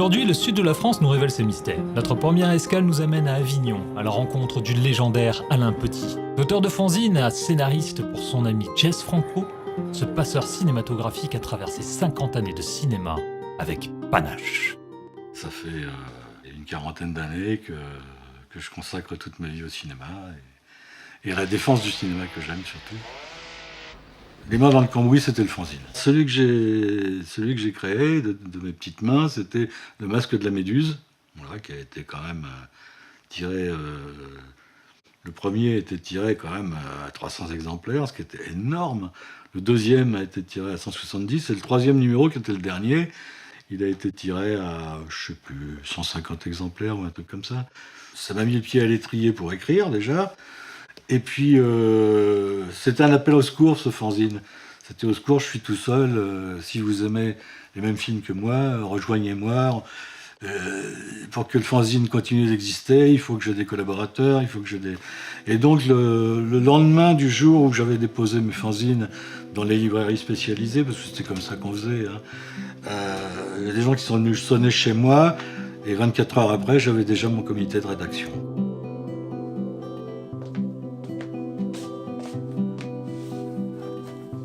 Aujourd'hui, le sud de la France nous révèle ses mystères. Notre première escale nous amène à Avignon, à la rencontre du légendaire Alain Petit. L'auteur de fanzine et scénariste pour son ami Jess Franco, ce passeur cinématographique a traversé 50 années de cinéma avec panache. Ça fait une quarantaine d'années que je consacre toute ma vie au cinéma et à la défense du cinéma que j'aime surtout. Les mains dans le cambouis, c'était le fanzine. Celui que j'ai créé de mes petites mains, c'était le masque de la Méduse, voilà, qui a été quand même tiré. Le premier a été tiré quand même à 300 exemplaires, ce qui était énorme. Le deuxième a été tiré à 170, et le troisième numéro, qui était le dernier, il a été tiré à, je sais plus, 150 exemplaires ou un truc comme ça. Ça m'a mis le pied à l'étrier pour écrire déjà. Et puis, c'était un appel au secours, ce fanzine. C'était au secours, je suis tout seul. Si vous aimez les mêmes films que moi, rejoignez-moi. Pour que le fanzine continue d'exister, il faut que j'ai des collaborateurs, il faut que j'ai des... Et donc, le lendemain du jour où j'avais déposé mes fanzines dans les librairies spécialisées, parce que c'était comme ça qu'on faisait, il y a des gens qui sont venus sonner chez moi, et 24 heures après, j'avais déjà mon comité de rédaction.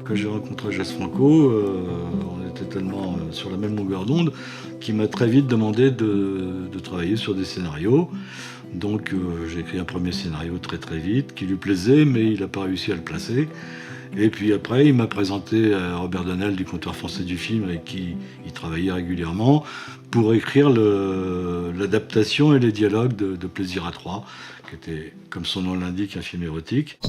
Quand j'ai rencontré Jess Franco, on était tellement sur la même longueur d'onde qu'il m'a très vite demandé de travailler sur des scénarios. Donc j'ai écrit un premier scénario très très vite, qui lui plaisait, mais il n'a pas réussi à le placer. Et puis après, il m'a présenté à Robert Donnel du Comptoir français du film, avec qui il travaillait régulièrement, pour écrire l'adaptation et les dialogues de Plaisir à trois, qui était, comme son nom l'indique, un film érotique.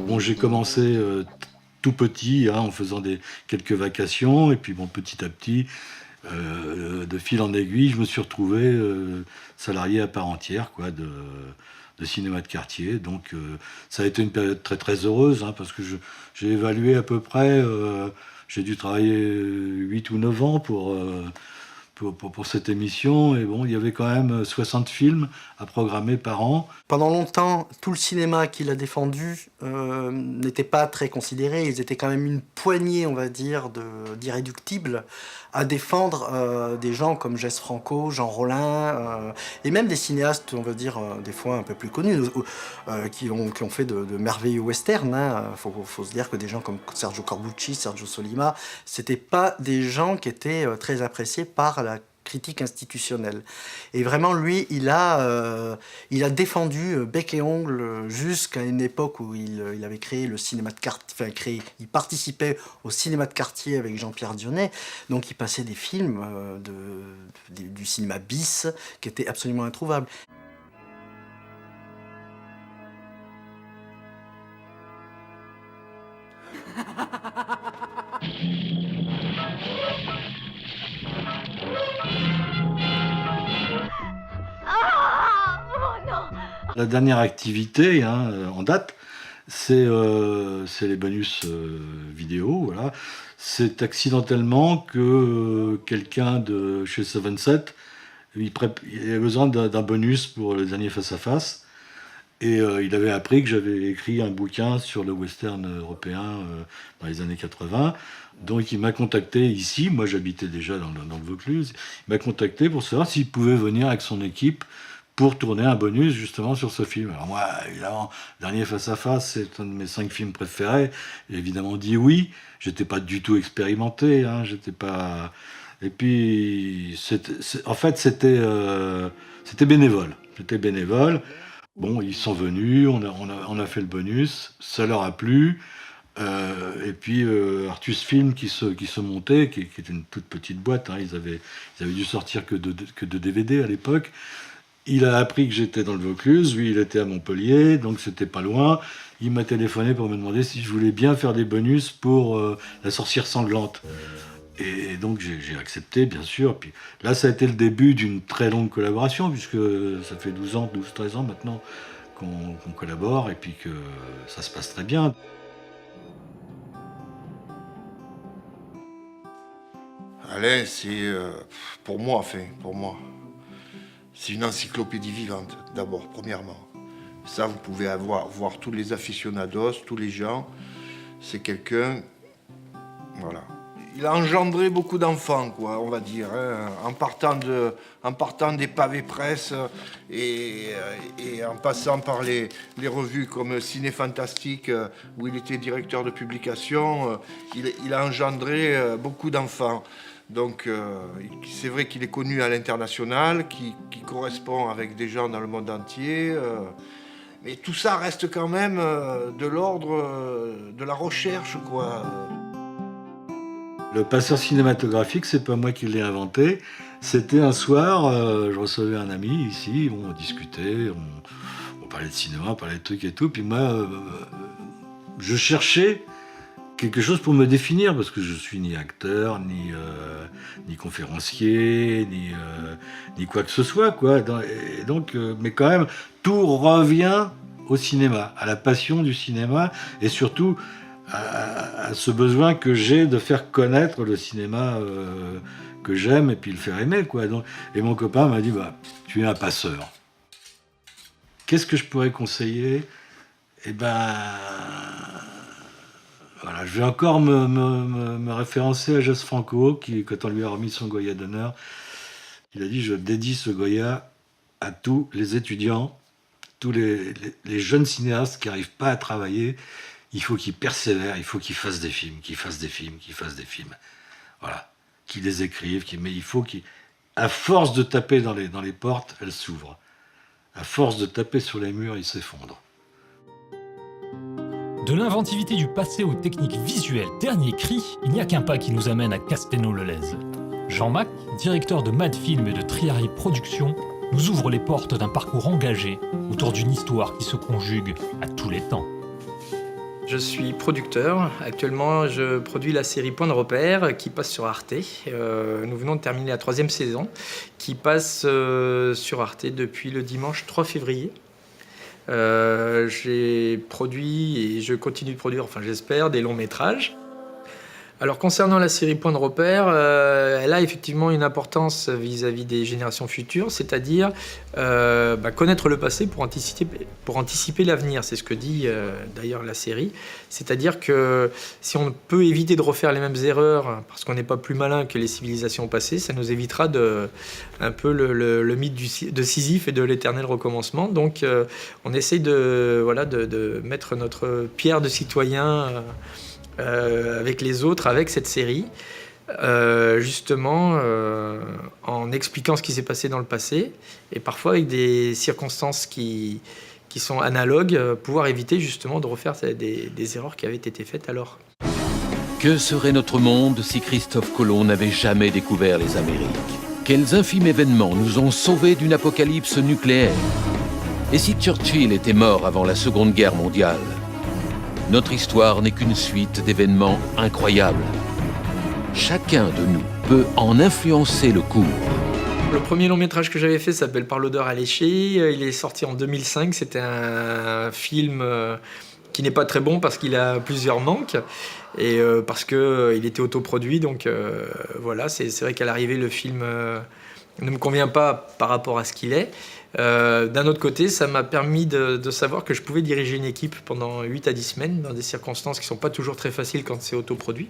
Bon, j'ai commencé tout petit, en faisant quelques vacations, et puis bon, petit à petit, de fil en aiguille, je me suis retrouvé salarié à part entière, quoi, de cinéma de quartier. Donc ça a été une période très très heureuse, parce que j'ai évalué à peu près, j'ai dû travailler 8 ou 9 ans pour cette émission, et bon, il y avait quand même 60 films à programmer par an. Pendant longtemps, tout le cinéma qu'il a défendu n'était pas très considéré. Ils étaient quand même une poignée, on va dire, d'irréductibles à défendre des gens comme Jess Franco, Jean Rollin, et même des cinéastes, on va dire, des fois un peu plus connus, qui ont fait de merveilleux westerns. Faut se dire que des gens comme Sergio Corbucci, Sergio Solima, c'était pas des gens qui étaient très appréciés par la critique institutionnelle. Et vraiment, lui, il a défendu bec et ongle jusqu'à une époque où il avait créé le cinéma de quartier, il participait au cinéma de quartier avec Jean-Pierre Dionnet, donc il passait des films du cinéma bis qui étaient absolument introuvables. La dernière activité en date, c'est les bonus vidéo. Voilà. C'est accidentellement que quelqu'un de chez 77, il avait besoin d'un bonus pour le dernier face-à-face. Et il avait appris que j'avais écrit un bouquin sur le western européen dans les années 80. Donc il m'a contacté ici, moi j'habitais déjà dans le Vaucluse, il m'a contacté pour savoir s'il pouvait venir avec son équipe pour tourner un bonus justement sur ce film. Alors moi, évidemment, Dernier face-à-face, c'est un de mes 5 films préférés. J'ai évidemment dit oui. J'étais pas du tout expérimenté, j'étais pas... Et puis, en fait, c'était bénévole. C'était bénévole. Bon, ils sont venus, on a fait le bonus, ça leur a plu. Et puis Artus Film qui se montait, qui était une toute petite boîte, ils avaient dû sortir que de DVD à l'époque. Il a appris que j'étais dans le Vaucluse, lui il était à Montpellier, donc c'était pas loin. Il m'a téléphoné pour me demander si je voulais bien faire des bonus pour La Sorcière Sanglante. Et donc j'ai accepté, bien sûr. Puis là, ça a été le début d'une très longue collaboration, puisque ça fait 12-13 ans maintenant qu'on collabore, et puis que ça se passe très bien. Alain, c'est pour moi, c'est une encyclopédie vivante, d'abord, premièrement. Ça, vous pouvez voir tous les aficionados, tous les gens. c'est quelqu'un... Voilà. Il a engendré beaucoup d'enfants, quoi, on va dire, hein, en partant des pavés presse et en passant par les revues comme Ciné Fantastique, où il était directeur de publication. Il a engendré beaucoup d'enfants. Donc c'est vrai qu'il est connu à l'international, qui correspond avec des gens dans le monde entier. Mais tout ça reste quand même de l'ordre de la recherche, quoi. Le passeur cinématographique, c'est pas moi qui l'ai inventé. C'était un soir, je recevais un ami ici, on discutait, on parlait de cinéma, on parlait de trucs et tout. Puis moi, je cherchais quelque chose pour me définir, parce que je suis ni acteur, ni conférencier, ni quoi que ce soit, quoi. Et donc, mais quand même, tout revient au cinéma, à la passion du cinéma, et surtout à ce besoin que j'ai de faire connaître le cinéma que j'aime et puis le faire aimer, quoi. Donc, et mon copain m'a dit, bah, tu es un passeur. Qu'est-ce que je pourrais conseiller? Eh ben, voilà, je vais encore me référencer à Jess Franco, qui, quand on lui a remis son Goya d'honneur, il a dit, je dédie ce Goya à tous les étudiants, tous les jeunes cinéastes qui n'arrivent pas à travailler. Il faut qu'ils persévèrent, il faut qu'ils fassent des films, qu'ils fassent des films. Voilà. Qu'ils les écrivent, mais il faut qu'ils... À force de taper dans les portes, elles s'ouvrent. À force de taper sur les murs, ils s'effondrent. De l'inventivité du passé aux techniques visuelles dernier cri, il n'y a qu'un pas qui nous amène à Castelnau-le-Lez. Jean Mac, directeur de Mad Film et de Triari Productions, nous ouvre les portes d'un parcours engagé autour d'une histoire qui se conjugue à tous les temps. Je suis producteur. Actuellement, je produis la série Point de repère qui passe sur Arte. Nous venons de terminer la 3e saison qui passe sur Arte depuis le dimanche 3 février. J'ai produit et je continue de produire, enfin j'espère, des longs métrages. Alors concernant la série Point de repère, elle a effectivement une importance vis-à-vis des générations futures, c'est-à-dire connaître le passé pour anticiper l'avenir. C'est ce que dit d'ailleurs la série. C'est-à-dire que si on peut éviter de refaire les mêmes erreurs parce qu'on n'est pas plus malin que les civilisations passées, ça nous évitera un peu le mythe de Sisyphe et de l'éternel recommencement. Donc on essaye de mettre notre pierre de citoyen avec les autres, avec cette série, justement en expliquant ce qui s'est passé dans le passé et parfois avec des circonstances qui sont analogues, pouvoir éviter justement de refaire des erreurs qui avaient été faites alors. Que serait notre monde si Christophe Colomb n'avait jamais découvert les Amériques? Quels infimes événements nous ont sauvés d'une apocalypse nucléaire? Et si Churchill était mort avant la Seconde Guerre mondiale? Notre histoire n'est qu'une suite d'événements incroyables. Chacun de nous peut en influencer le cours. Le premier long métrage que j'avais fait s'appelle Par l'odeur alléchée. Il est sorti en 2005. C'était un film qui n'est pas très bon parce qu'il a plusieurs manques et parce qu'il était autoproduit. Donc voilà, c'est vrai qu'à l'arrivée, le film ne me convient pas par rapport à ce qu'il est. D'un autre côté, ça m'a permis de savoir que je pouvais diriger une équipe pendant 8 à 10 semaines dans des circonstances qui ne sont pas toujours très faciles quand c'est autoproduit.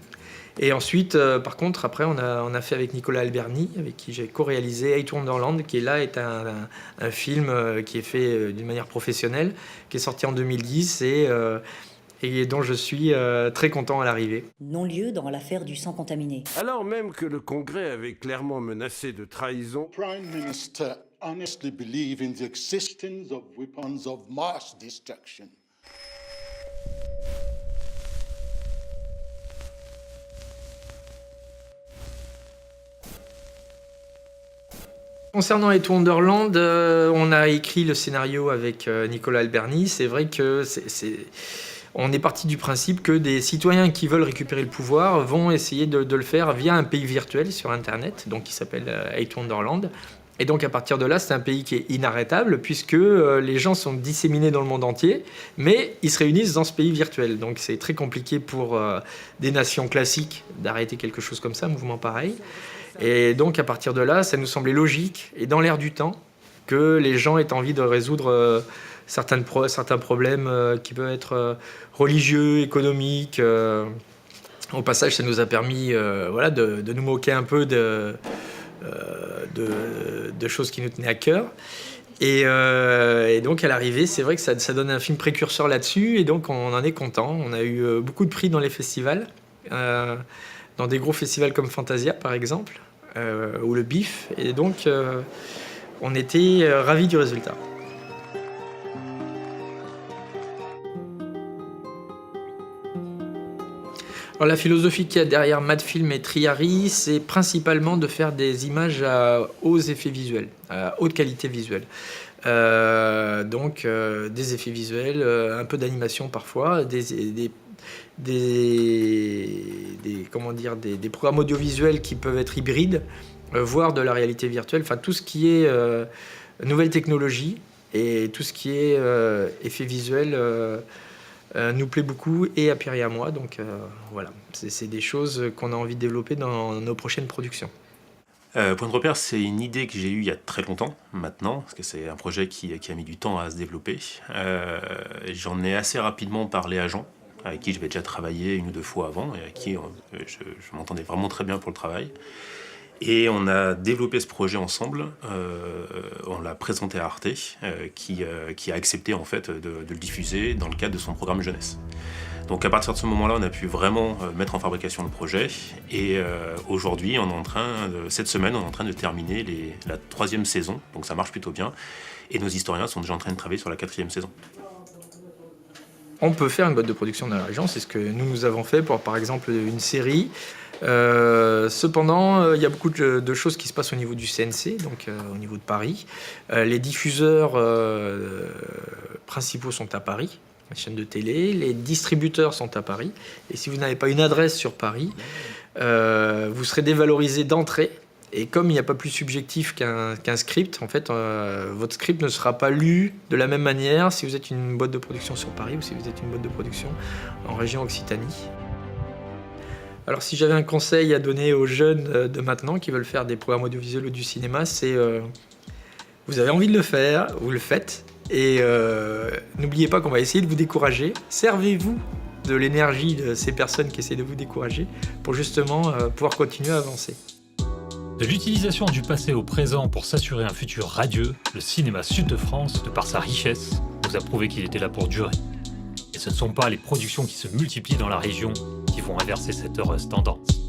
Et ensuite, par contre, après, on a fait avec Nicolas Alberni, avec qui j'ai co-réalisé Eight Wonderland, qui est là est un film qui est fait d'une manière professionnelle, qui est sorti en 2010 et dont je suis très content à l'arrivée. Non-lieu dans l'affaire du sang contaminé. Alors même que le Congrès avait clairement menacé de trahison, Prime Minister honestly believe in the existence of weapons of mass destruction. Concernant Eight Wonderland, on a écrit le scénario avec Nicolas Alberni. C'est vrai que on est parti du principe que des citoyens qui veulent récupérer le pouvoir vont essayer de le faire via un pays virtuel sur Internet, donc qui s'appelle Eight Wonderland. Et donc à partir de là, c'est un pays qui est inarrêtable puisque les gens sont disséminés dans le monde entier, mais ils se réunissent dans ce pays virtuel. Donc c'est très compliqué pour des nations classiques d'arrêter quelque chose comme ça, un mouvement pareil. Et donc à partir de là, ça nous semblait logique et dans l'air du temps que les gens aient envie de résoudre certains problèmes qui peuvent être religieux, économiques. Au passage, ça nous a permis de nous moquer un peu de choses qui nous tenaient à cœur. Et donc à l'arrivée, c'est vrai que ça donne un film précurseur là-dessus, et donc on en est content. On a eu beaucoup de prix dans les festivals, dans des gros festivals comme Fantasia par exemple, ou le BIF, et donc on était ravis du résultat. Alors, la philosophie qu'il y a derrière Madfilm et Triari, c'est principalement de faire des images à hauts effets visuels, à haute qualité visuelle. Donc des effets visuels, un peu d'animation parfois, des programmes audiovisuels qui peuvent être hybrides, voire de la réalité virtuelle, enfin tout ce qui est nouvelle technologie et tout ce qui est effets visuels nous plaît beaucoup, et à Pierre et à moi. Donc voilà, c'est des choses qu'on a envie de développer dans nos prochaines productions. Point de repère, c'est une idée que j'ai eue il y a très longtemps maintenant, parce que c'est un projet qui a mis du temps à se développer. J'en ai assez rapidement parlé à Jean, avec qui j'avais déjà travaillé 1 ou 2 fois avant, et avec qui je m'entendais vraiment très bien pour le travail. Et on a développé ce projet ensemble, on l'a présenté à Arte, qui a accepté en fait de le diffuser dans le cadre de son programme jeunesse. Donc à partir de ce moment-là, on a pu vraiment mettre en fabrication le projet, et aujourd'hui, cette semaine, on est en train de terminer la 3e saison, donc ça marche plutôt bien, et nos historiens sont déjà en train de travailler sur la 4e saison. On peut faire une boîte de production dans la région, c'est ce que nous avons fait pour par exemple une série. Cependant, il y a beaucoup de choses qui se passent au niveau du CNC, donc au niveau de Paris. Les diffuseurs principaux sont à Paris, les chaînes de télé, les distributeurs sont à Paris, et si vous n'avez pas une adresse sur Paris, vous serez dévalorisé d'entrée. Et comme il n'y a pas plus subjectif qu'un script, en fait, votre script ne sera pas lu de la même manière si vous êtes une boîte de production sur Paris ou si vous êtes une boîte de production en région Occitanie. Alors si j'avais un conseil à donner aux jeunes de maintenant qui veulent faire des programmes audiovisuels ou du cinéma, c'est vous avez envie de le faire, vous le faites, et n'oubliez pas qu'on va essayer de vous décourager. Servez-vous de l'énergie de ces personnes qui essaient de vous décourager pour justement pouvoir continuer à avancer. De l'utilisation du passé au présent pour s'assurer un futur radieux, le cinéma Sud de France, de par sa richesse, nous a prouvé qu'il était là pour durer. Et ce ne sont pas les productions qui se multiplient dans la région qui vont inverser cette heureuse tendance.